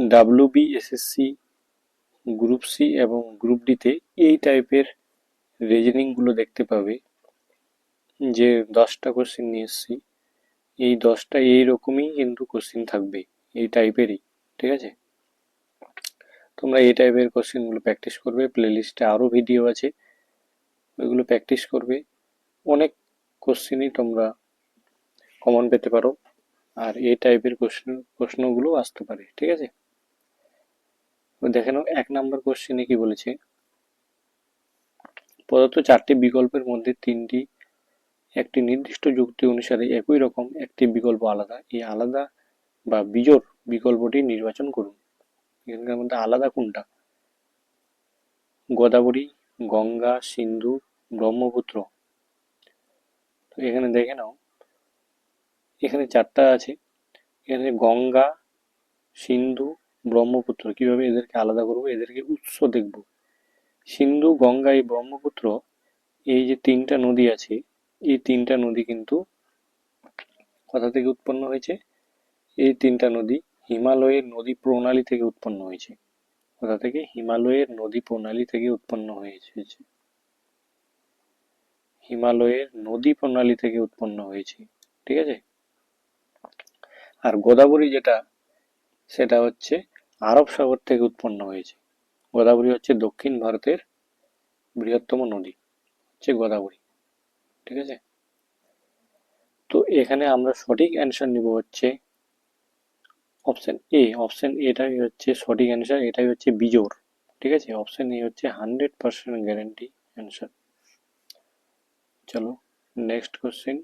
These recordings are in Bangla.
WBSSC, গ্রুপ সি এবং গ্রুপ ডিতে এই টাইপের রিজনিংগুলো দেখতে পাবে, যে 10টা কোশ্চেন নিয়ে এসেছি, এই 10টা এইরকমই কিন্তু কোশ্চেন থাকবে, এই টাইপেরই। ঠিক আছে, তোমরা এই টাইপের কোশ্চেনগুলো প্র্যাকটিস করবে, প্লেলিস্টে আরও ভিডিও আছে, ওইগুলো প্র্যাকটিস করবে। অনেক কোশ্চেনই তোমরা কমন পেতে পারো, আর এই টাইপের প্রশ্নগুলো আসতে পারে। ঠিক আছে, তো দেখে নাও 1 নম্বর কোশ্চেনে কি বলেছে। প্রদত্ত 4টি বিকল্পের মধ্যে 3টি একটি নির্দিষ্ট যুক্তি অনুসারে একই রকম, একটি বিকল্প আলাদা। এই আলাদা বা বিজোড় বিকল্পটি নির্বাচন করুন। এখানকার মধ্যে আলাদা কোনটা? গোদাবরী, গঙ্গা, সিন্ধু, ব্রহ্মপুত্র। তো এখানে দেখে নাও, এখানে 4টা আছে, এখানে গঙ্গা, সিন্ধু, ব্রহ্মপুত্র। কিভাবে এদেরকে আলাদা করবো? এদেরকে উৎস দেখব। সিন্ধু, গঙ্গা, এই ব্রহ্মপুত্র, এই যে 3টা নদী আছে, এই 3টা নদী কিন্তু কোথা থেকে উৎপন্ন হয়েছে? এই 3টা নদী হিমালয়ের নদী প্রণালী থেকে উৎপন্ন হয়েছে। কোথা থেকে? হিমালয়ের নদী প্রণালী থেকে উৎপন্ন হয়েছে। হিমালয়ের নদী প্রণালী থেকে উৎপন্ন হয়েছে। ঠিক আছে, আর গোদাবরী যেটা, সেটা হচ্ছে আরব সাগর থেকে উৎপন্ন হয়েছে। গোদাবরী হচ্ছে দক্ষিণ ভারতের বৃহত্তম নদী, হচ্ছে গোদাবরী। ঠিক আছে, তো এখানে আমরা সঠিক অ্যান্সার নিব হচ্ছে অপশন এ। অপশন এটাই হচ্ছে সঠিক অ্যান্সার, এটাই হচ্ছে বিজোড়। ঠিক আছে, অপশন এ হচ্ছে 100% গ্যারান্টি অ্যান্সার। চলো নেক্সট কোশ্চেন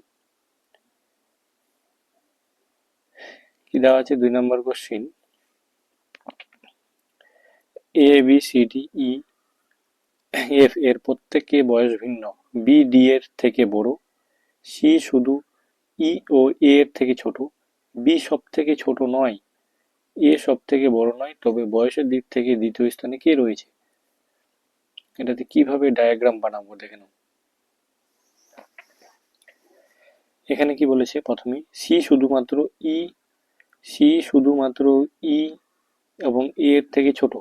কি দেওয়া আছে? 2 number question, A B C D E F এর প্রত্যেকে বয়স ভিন্ন, বি ডি এর থেকে বড়, সি শুধু ই ও এ এর থেকে ছোট, বি সব থেকে ছোট নয়, এ সব থেকে বড় নয়, তবে বয়সের দিক থেকে দ্বিতীয় স্থানে কে রয়েছে? এটাতে কিভাবে ডায়াগ্রাম বানাবো দেখে নাও। এখানে কি বলেছে? প্রথমে সি শুধুমাত্র ই, সি শুধুমাত্র ই এবং এ এর থেকে ছোট,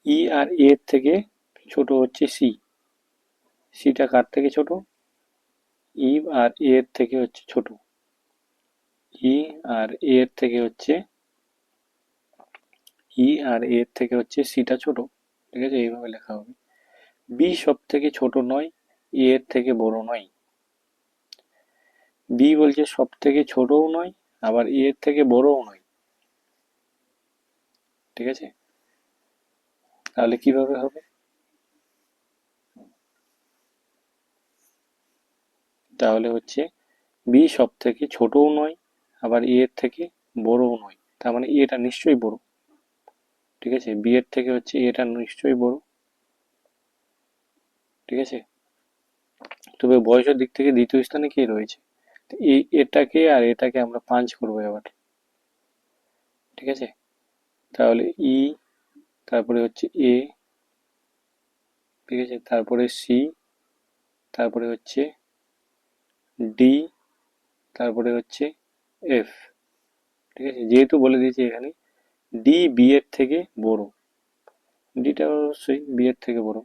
ই আর এ এর থেকে ছোট হচ্ছে সি। সিটা কার থেকে ছোট? ই আর এ এর থেকে হচ্ছে ছোট, ই আর এ এর থেকে হচ্ছে, ই আর এ এর থেকে হচ্ছে সিটা ছোট। ঠিক আছে, এইভাবে লেখা হবে। বি সব থেকে ছোট নয়, এ এর থেকে বড় নয়। বি বলছে সব থেকে ছোটও নয়, আবার এ এর থেকে বড়ও নয়। ঠিক আছে, তাহলে কিভাবে হবে? তাহলে হচ্ছে বি সব থেকে ছোটও নয়, আবার এ এর থেকে বড়ও নয়, তার মানে এটা নিশ্চয়ই বড়। ঠিক আছে, বি এর থেকে হচ্ছে এটা নিশ্চয়ই বড়। ঠিক আছে, তবে বয়সের দিক থেকে দ্বিতীয় স্থানে কে রয়েছে? এই এটাকে আর এটাকে আমরা পাঞ্চ করবো এবার। ঠিক আছে, তাহলে ই, তারপরে হচ্ছে এ, ঠিক আছে, তারপরে সি, তারপরে হচ্ছে ডি, তারপরে হচ্ছে এফ। ঠিক আছে, যেহেতু বলে দিয়েছি এখানে ডি বি এর থেকে বড়, ডিটা অবশ্যই বি এর থেকে বড়।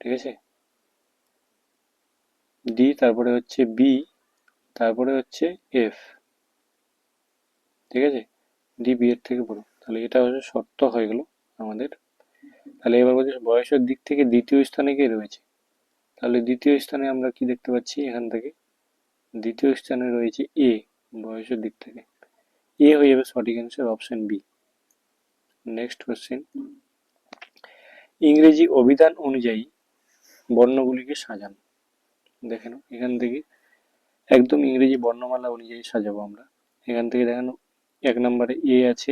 ঠিক আছে, ডি, তারপরে হচ্ছে বি, তারপরে হচ্ছে এফ। ঠিক আছে, ডি বি এর থেকে বড়, তাহলে এটা হচ্ছে শর্ত হয়ে গেল আমাদের। তাহলে এবার বলছি বয়সের দিক থেকে দ্বিতীয় স্থানে কে রয়েছে? তাহলে দ্বিতীয় স্থানে আমরা কি দেখতে পাচ্ছি? এখান থেকে দ্বিতীয় স্থানে রয়েছে এ। বয়সের দিক থেকে এ হয়ে যাবে সঠিক answer, option B. Next question, ইংরেজি অভিধান অনুযায়ী বর্ণগুলিকে সাজান। দেখেন এখান থেকে একদম ইংরেজি বর্ণমালা অনুযায়ী সাজাবো আমরা। এখান থেকে দেখানো 1 নম্বরে এ আছে,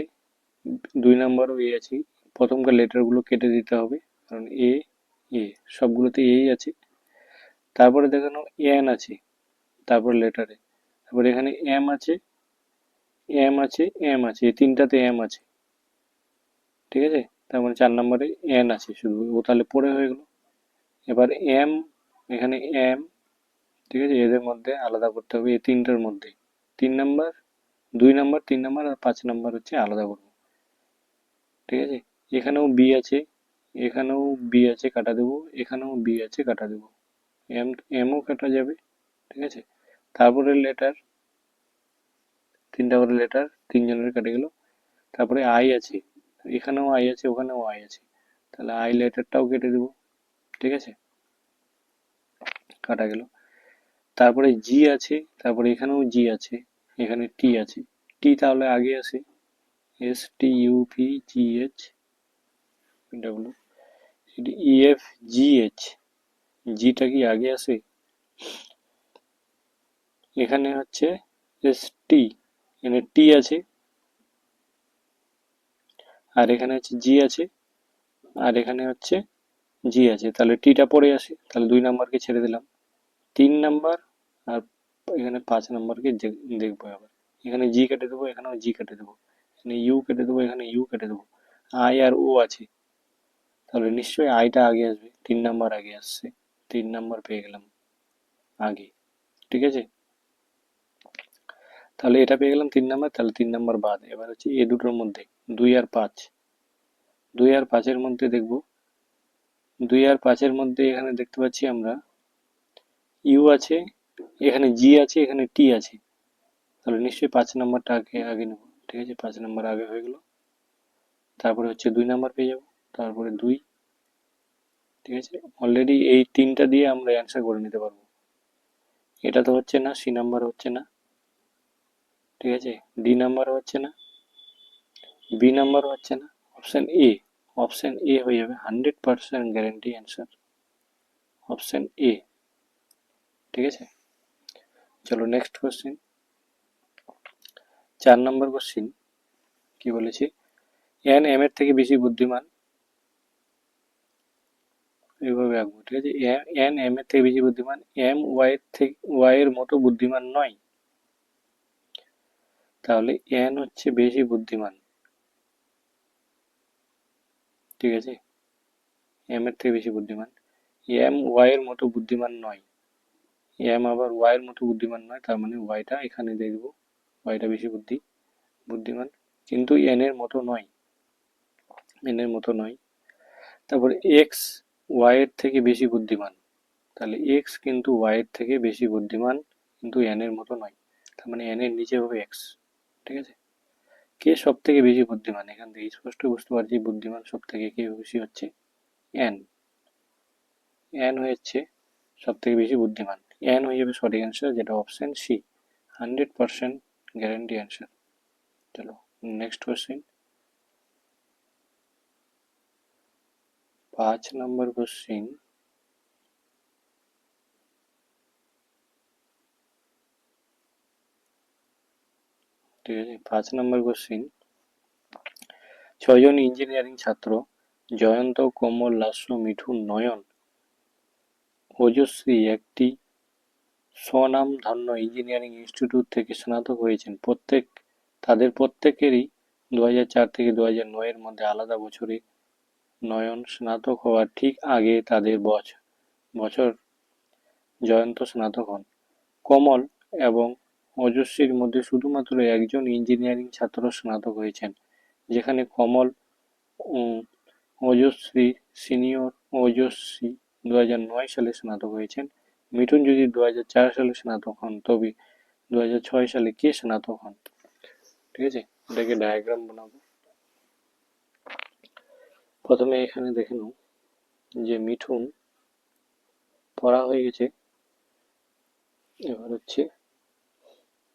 2 নম্বরও এ আছে। প্রথমকার লেটারগুলো কেটে দিতে হবে, কারণ এ এ সবগুলোতে এই আছে। তারপরে দেখানো এন আছে, তারপর লেটারে, তারপরে এখানে এম আছে, এম আছে, এম আছে, এই 3টাতে এম আছে। ঠিক আছে, তার মানে 4 নম্বরে এন আছে শুধু, ও তাহলে পরে হয়ে গেল। এবার এম, এখানে এম। ঠিক আছে, এদের মধ্যে আলাদা করতে হবে, এই 3টার মধ্যে। 3 নাম্বার, 2 নাম্বার, 3 নাম্বার আর 5 নাম্বার হচ্ছে আলাদা করবো। ঠিক আছে, এখানেও বি আছে, এখানেও বি আছে, কাটা দেবো, এখানেও বি আছে, কাটা দেবো, এম এমও কাটা যাবে। ঠিক আছে, তারপরে লেটার, 3টা করে লেটার, 3জনের কেটে গেল। তারপরে আই আছে, এখানেও আই আছে, ওখানেও আই আছে, তাহলে আই লেটারটাও কেটে দেবো। ঠিক আছে, কাটা গেল। তারপরে জি আছে, তারপরে এখানেও জি আছে, এখানে টি আছে, টি তাহলে আগে আসে, S T U V G H W, E F G H, জিটা কি আগে আসে, এখানে হচ্ছে এস টি, এখানে টি আছে, আর এখানে হচ্ছে জি আছে, আর এখানে হচ্ছে জি আছে, তাহলে টিটা পরে আসে, তাহলে 2 নাম্বারকে ছেড়ে দিলাম। 3 নাম্বার আর এখানে 5 নাম্বারকে দেখবো আবার, এখানে জি কেটে দেবো, এখানেও জি কেটে দেবো, এখানে ইউ কেটে দেবো, এখানে ইউ কেটে দেবো, আই আর ও আছে, তাহলে নিশ্চয়ই আইটা আগে আসবে, 3 নাম্বার আগে আসছে, 3 নাম্বার পেয়ে গেলাম আগে। ঠিক আছে, তাহলে এটা পেয়ে গেলাম 3 নাম্বার, তাহলে 3 নাম্বার বাদ। এবার হচ্ছে এ দুটোর মধ্যে 2 আর 5, 2 আর 5-এর মধ্যে দেখবো, 2 আর 5-এর মধ্যে এখানে দেখতে পাচ্ছি আমরা ইউ আছে, এখানে জি আছে, এখানে টি আছে, তাহলে নিশ্চয়ই 5 নাম্বারটা আগে আগে নেবো। ঠিক আছে, 5 নাম্বার আগে হয়ে গেল। তারপরে হচ্ছে 2 নাম্বার পেয়ে যাবো, তারপরে 2। ঠিক আছে, অলরেডি এই 3টা দিয়ে আমরা অ্যান্সার করে নিতে পারবো। এটা তো হচ্ছে না, সি নাম্বার হচ্ছে না। ঠিক আছে, ডি নাম্বার হচ্ছে না, বি নাম্বার হচ্ছে না, অপশন এ, অপশন এ হয়ে যাবে 100% গ্যারেন্টি অ্যান্সার, অপশন এ। ঠিক আছে, চলো নেক্সট কোশ্চেন। 4 নম্বর কোশ্চেন কি বলেছে, এন এম এর থেকে বেশি বুদ্ধিমান, এইভাবে আঁকবো। ঠিক আছে, এন এম এর থেকে বেশি বুদ্ধিমান, এম ওয়াই এর থেকে ওয়াই এর মতো বুদ্ধিমান নয়, তাহলে এন হচ্ছে বেশি বুদ্ধিমান। ঠিক আছে, এম এর থেকে বেশি বুদ্ধিমান, এম ওয়াই এর মতো বুদ্ধিমান নয়, এম আবার ওয়াই এর মতো বুদ্ধিমান নয়, তার মানে ওয়াইটা এখানে দেখবো, ওয়াইটা বেশি বুদ্ধিমান, কিন্তু এন এর মতো নয়, এন এর মতো নয়। তারপর এক্স ওয়াই এর থেকে বেশি বুদ্ধিমান, তাহলে এক্স কিন্তু ওয়াই এর থেকে বেশি বুদ্ধিমান, কিন্তু এন এর মতো নয়, তার মানে এন এর নিচে হবে এক্স। ঠিক আছে, কে সব থেকে বেশি বুদ্ধিমান, এখান থেকে স্পষ্ট বুঝতে পারছি বুদ্ধিমান সব থেকে কে বেশি হচ্ছে, এন, এন হচ্ছে সব থেকে বেশি বুদ্ধিমান, এন হয়ে যাবে সঠিক অ্যান্সার, যেটা অপশন সি, 100% গ্যারান্টি অ্যান্সার। চলো নেক্সট কোশ্চেন। 5 নম্বর কোশ্চেন, ঠিক আছে, 5 নম্বর কোশ্চেন, 6 জন ইঞ্জিনিয়ারিং ছাত্র জয়ন্ত, কোমল, লাস্য, মিঠুন, নয়ন, ওজশ্রী একটি স্বনামধন্য ইঞ্জিনিয়ারিং ইনস্টিটিউট থেকে স্নাতক হয়েছেন। তাদের প্রত্যেকেরই 2004 থেকে 2009 এর মধ্যে আলাদা বছরে, নয়ন স্নাতক হওয়ার ঠিক আগে তাদের বছর জয়ন্ত স্নাতক হন। কমল এবং ওজস্বীর মধ্যে শুধুমাত্র একজন ইঞ্জিনিয়ারিং ছাত্র স্নাতক হয়েছেন, যেখানে কমল ও ওজস্বী সিনিয়র। ওজস্বী 2009 সালে স্নাতক হয়েছেন। মিঠুন যদি 2004 সালে স্নাতক হন, তবে 2006 সালে কে স্নাতক হন? ঠিক আছে, এটাকে ডায়াগ্রাম বানাবো। প্রথমে এখানে দেখে নাও যে মিঠুন পড়া হয়ে গেছে, এবার হচ্ছে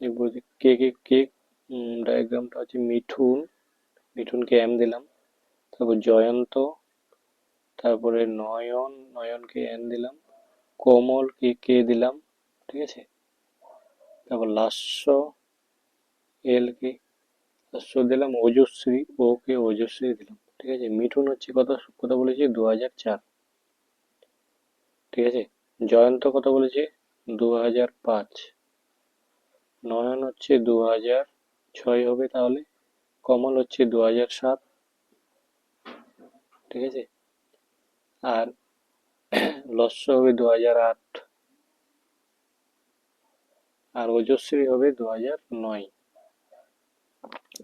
দেখবো যে কে কে কে, ডায়াগ্রামটা হচ্ছে মিঠুনকে এম দিলাম, তারপর জয়ন্ত, তারপরে নয়ন, নয়নকে এন দিলাম, কোমলকে কে দিলাম। ঠিক আছে, তারপর লাস্য, এল কে লাস্য দিলাম, ওজশ্রী, ও কে ওজশ্রী দিলাম। ঠিক আছে, মিঠুন হচ্ছে কথা বলেছি 2004। ঠিক আছে, জয়ন্ত কথা বলেছে 2005, নয়ন হচ্ছে 2006 হবে তাহলে, কমল হচ্ছে 2007। ঠিক আছে, আর লস্য হবে 2008। আর ওজস্বী হবে 2009।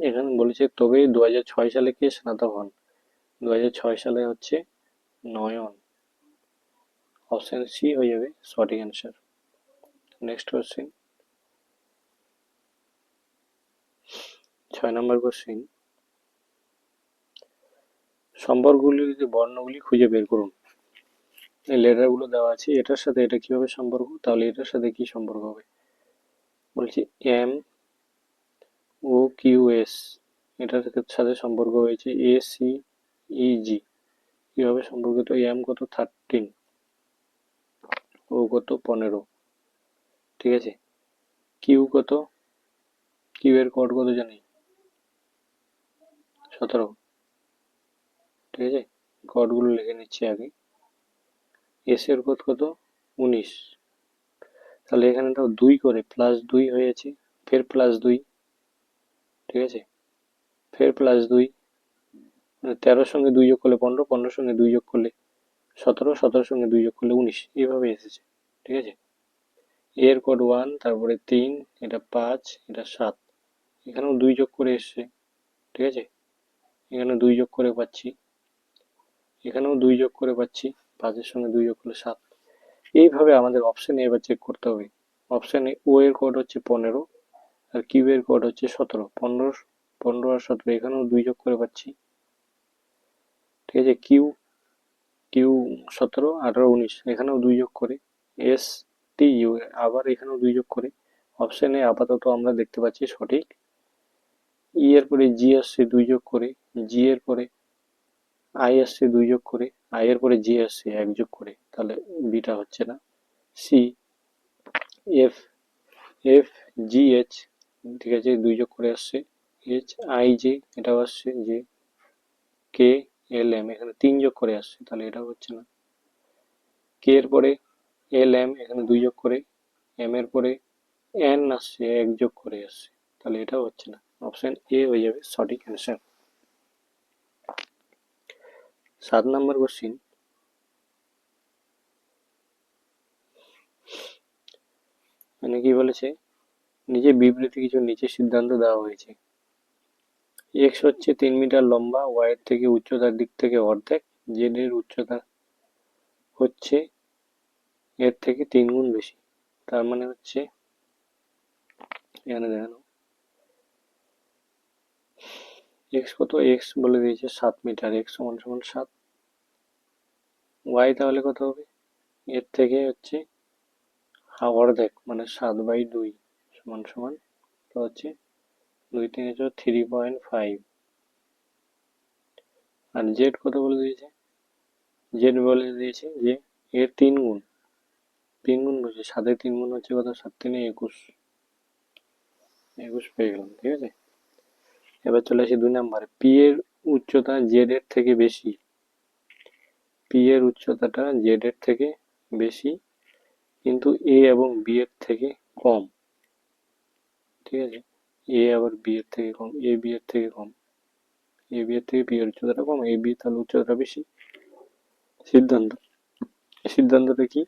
এখানে বলেছে তবে 2006 সালে কে স্নাতক হন? 2006 সালে হচ্ছে নয়ন। অপশন সি হয়ে যাবে সঠিক অ্যান্সার। নেক্সট কোশ্চেন, 6 নম্বর কোশ্চেন, সম্পর্কগুলির বর্ণগুলি খুঁজে বের করুন। এই লেটার গুলো দেওয়া আছে, এটার সাথে এটা কিভাবে সম্পর্ক, তাহলে এটার সাথে কি সম্পর্ক হবে? বলছি এম ও কিউ এস, এটার সাথে সম্পর্ক হয়েছে এ সি ই জি। কিভাবে সম্পর্কিত? এম কত 13, ও কত 15, ঠিক আছে। কিউ কত? কিউ এর কোড কত জানি? 17, ঠিক আছে। কোড গুলো লিখে নিচ্ছি আগে। এস এর কোড কত? 19। তাহলে এখানে তো 2 করে +2 হয়েছে, ফের +2, ঠিক আছে। ফের +2, মানে 13 সঙ্গে 2 যোগ করলে 15, 15 সঙ্গে 2 যোগ করলে 17, 17 সঙ্গে 2 যোগ করলে 19, এইভাবে এসেছে, ঠিক আছে। এর কোড 1, তারপরে 3, এটা 5, এটা 7, এখানেও 2 যোগ করে এসছে, ঠিক আছে। এখানে 2 যোগ করে পাচ্ছি, এখানেও 2 যোগ করে পাচ্ছি, 5 এর সঙ্গে 2 যোগ করলে 7। এইভাবে আমাদের অপশনে এবার চেক করতে হবে। অপশনে ও এর কোড হচ্ছে 15, আর কিউ এর কোড হচ্ছে 17। 15, 15 আর 17, এখানেও 2 যোগ করে পাচ্ছি, ঠিক আছে। কিউ কিউ 17, 18, 19, এখানেও 2 যোগ করে। এস টি ইউ, আবার এখানেও 2 যোগ করে। অপশনে আপাতত আমরা দেখতে পাচ্ছি সঠিক। ই এর পরে জি আসছে 2 যোগ করে, জি এর পরে আই আসছে 2 যোগ করে, আই এর পরে জি আসছে 1 যোগ করে, তাহলে বিটা হচ্ছে না। C, F, F G H, ঠিক আছে, 2 যোগ করে আসছে। এইচ আই জে, এটাও আসছে। জে কে এল এম, এখানে 3 যোগ করে আসছে, তাহলে এটাও হচ্ছে না। কে এর পরে এল এম, এখানে 2 যোগ করে। এম এর পরে এন আসছে 1 যোগ করে আসছে, তাহলে এটাও হচ্ছে না। অপশন এ হয়ে যাবে সঠিক অ্যান্সার। 7 নম্বর কোশ্চিন, মানে কি বলেছে, নিচে বিবৃতি কিছু নিচে সিদ্ধান্ত দেওয়া হয়েছে। এক্স হচ্ছে 3 মিটার লম্বা, ওয়াই এর থেকে উচ্চতার দিক থেকে অর্ধেক, জেড এর উচ্চতা হচ্ছে এর থেকে 3 গুণ বেশি। তার মানে হচ্ছে এখানে দেখানো এক্স কত, এক্স বলে দিয়েছে 7 মিটার, এক্স সমান সমান 7। ওয়াই তাহলে কত হবে? এর থেকে হচ্ছে অর্ধেক, মানে 7/2 সমান সমান তো হচ্ছে 2 3 3.5। আর জেড কত বলে দিয়েছে? জেড বলে দিয়েছে যে এর 3 গুণ। 3 গুণ বলছে, 7-এর 3 গুণ হচ্ছে কত? 7 3 21, 21 পেয়ে গেলাম, ঠিক আছে। এবার চলে আসি 2 নম্বরে। পি এর উচ্চতা জেড এর থেকে বেশি, পি এর উচ্চতাটা জেড এর থেকে বেশি, কিন্তু এ এবং বি এর থেকে কম, ঠিক আছে। এ আবার বি এর থেকে কম, এ বি এর থেকে কম, এ বি এর থেকে পি এর উচ্চতাটা কম, এ বি তাহলে উচ্চতাটা বেশি। সিদ্ধান্ত, সিদ্ধান্তটা কি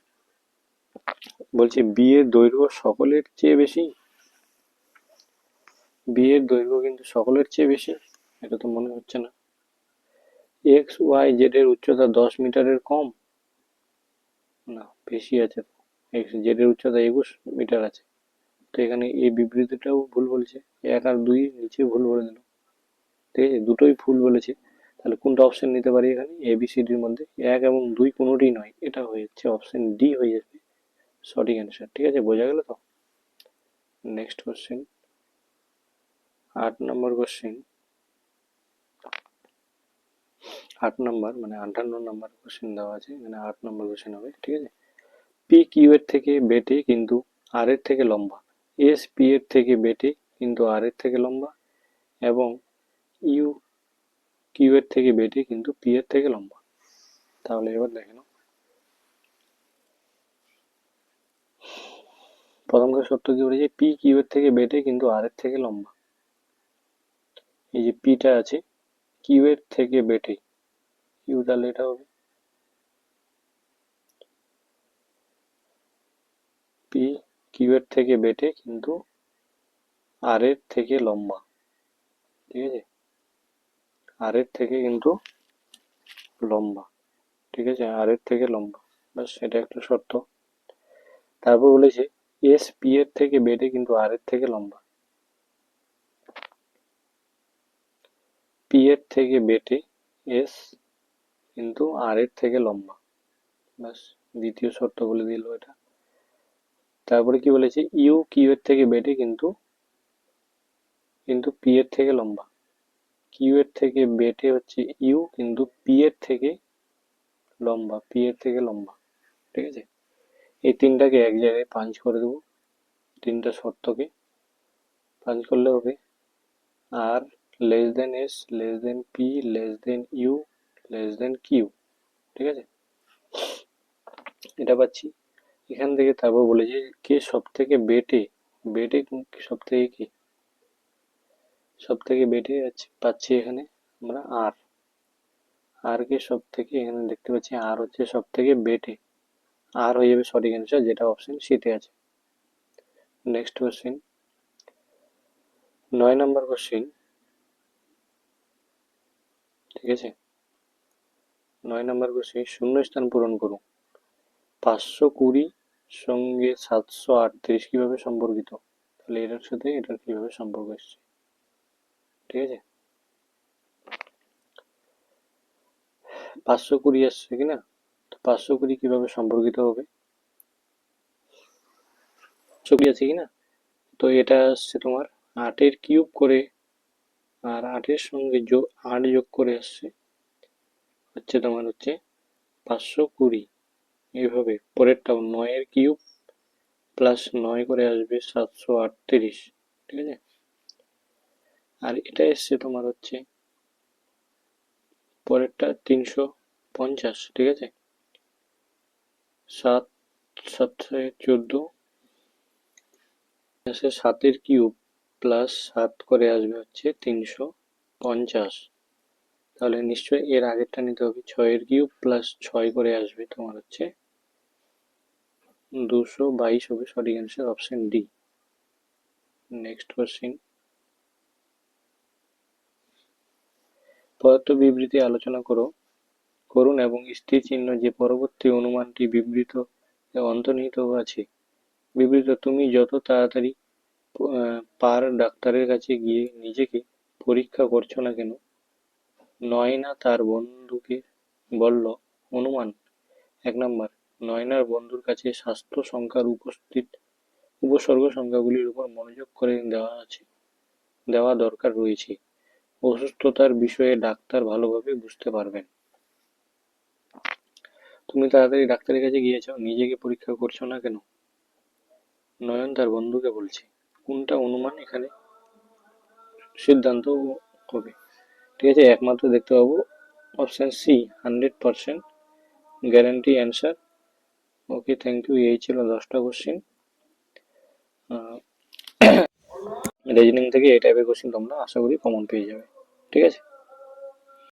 বলছে? বি এর দৈর্ঘ্য সকলের চেয়ে বেশি। বি এর দৈর্ঘ্য কিন্তু সকলের চেয়ে বেশি, এটা তো মনে হচ্ছে না। এক্স ওয়াই জেড এর উচ্চতা 10 মিটারের কম, না বেশি আছে তো। এক্স জেড এর উচ্চতা 21 মিটার আছে, তো এখানে এই বিবৃতিটাও ভুল বলছে। 1 আর 2 নিচে ভুল বলে দিল, ঠিক আছে, দুটোই ভুল বলেছে। তাহলে কোনটা অপশন নিতে পারি এখানে? এ বি সি ডির মধ্যে 1 এবং 2 কোনোটিই নয়, এটা হয়ে যাচ্ছে অপশন ডি হয়ে যাবে সঠিক অ্যান্সার, ঠিক আছে। বোঝা গেল তো? নেক্সট কোশ্চেন, 8 নম্বর কোশ্চেন। 8 নম্বর মানে 58 নম্বর কোশ্চেন দেওয়া আছে, এখানে 8 নম্বর কোশ্চেন হবে, ঠিক আছে। পি কিউ এর থেকে বেটে কিন্তু আর এর থেকে লম্বা, এস পি এর থেকে বেটে কিন্তু আর এর থেকে লম্বা, এবং ইউ কিউ এর থেকে বেটে কিন্তু পি এর থেকে লম্বা। তাহলে এবার দেখে নাও, প্রথম কথা সত্য কি বলেছে? পি কিউ এর থেকে বেটে কিন্তু আর এর থেকে লম্বা। এই যে পিটা আছে, কিউ এর থেকে বেটে, কিউ তাহলে এটা হবে পি কিউ এর থেকে বেটে কিন্তু আর এর থেকে লম্বা, ঠিক আছে, আর এর থেকে কিন্তু লম্বা, ঠিক আছে, আর এর থেকে লম্বা, ব্যাস এটা একটা শর্ত। তারপর বলেছে এস পি এর থেকে বেটে কিন্তু আর এর থেকে লম্বা, পি এর থেকে বেটে এস কিন্তু আর এর থেকে লম্বা, ব্যাস দ্বিতীয় শর্ত বলে দিল এটা। তারপরে কি বলেছে ইউ কিউ এর থেকে বেটে কিন্তু কিন্তু পি এর থেকে লম্বা, কিউ এর থেকে বেটে হচ্ছে ইউ কিন্তু পি এর থেকে লম্বা, পি এর থেকে লম্বা, ঠিক আছে। এই তিনটাকে এক জায়গায় পাঞ্চ করে দেবো, তিনটা শর্তকে পাঞ্চ করলে হবে R less than S less than P less than U less than Q, ঠিক আছে, এটা পাচ্ছি এখান থেকে। তারপর বলেছে কে সব থেকে বেটে, বেটে সব থেকে কি, সব থেকে বেটে আছে পাচ্ছি এখানে আমরা আর, আর কে সব থেকে এখানে দেখতে পাচ্ছি আর হচ্ছে সব থেকে বেটে, আর হয়ে যাবে সঠিক অ্যান্সার যেটা অপশন সিতে আছে। নেক্সট কোশ্চেন 9 নম্বর কোশ্চেন, ঠিক আছে, 9 নম্বর কোশ্চেন শূন্য স্থান পূরণ করুন। 520 সঙ্গে 738 কিভাবে সম্পর্কিত, তাহলে এটার সাথে এটার কিভাবে সম্পর্ক এসছে, ঠিক আছে। 520 আসছে কিনা, তো 520 কিভাবে সম্পর্কিত হবে, 520 আছে কিনা, তো এটা আসছে তোমার 8 কিউব করে আর 8 সঙ্গে 8 যোগ করে আসছে হচ্ছে তোমার হচ্ছে 520, এইভাবে পরেরটাও 9 কিউব প্লাস 9 করে আসবে 738, ঠিক আছে। আর এটা এসছে তোমার হচ্ছে পরেরটা 350, ঠিক আছে, 7 7 14 আসে 7 কিউব প্লাস 7 করে আসবে হচ্ছে 350, তাহলে নিশ্চয়ই এর আগেরটা নিতে হবে 6 কিউব প্লাস 6 করে আসবে তোমার হচ্ছে 222 হবে সঠিক answer option D. Next question পদার্থ বিবৃতি আলোচনা করুন এবং স্থির চিহ্ন যে পরবর্তী অনুমানটি বিবৃত অন্তর্নিহিত আছে। বিবৃত তুমি যত তাড়াতাড়ি পার ডাক্তারের কাছে গিয়ে নিজেকে পরীক্ষা করছো না কেন, নয়না তার বন্ধুকে বলল অনুমান 1 নাম্বার, নয়নার বন্ধুর কাছে স্বাস্থ্য সংখ্যার উপসর্গ সংখ্যাগুলির উপর মনোযোগ করে দেওয়া দরকার রয়েছে, অসুস্থতার বিষয়ে ডাক্তার ভালোভাবে বুঝতে পারবেন। তুমি তাড়াতাড়ি ডাক্তারের কাছে গিয়েছো, নিজেকে পরীক্ষা করছো না কেন, নয়ন তার বন্ধুকে বলছে, কোনটা অনুমান এখানে সিদ্ধান্ত হবে, ঠিক আছে, একমাত্র দেখতে পাবো option C 100% guarantee answer. Okay, thank you, এই ছিল 10টা কোশ্চেন। রিজনিং থেকে এই টাইপের কোশ্চেন তোমরা আশা করি কমন পেয়ে যাবে, ঠিক আছে।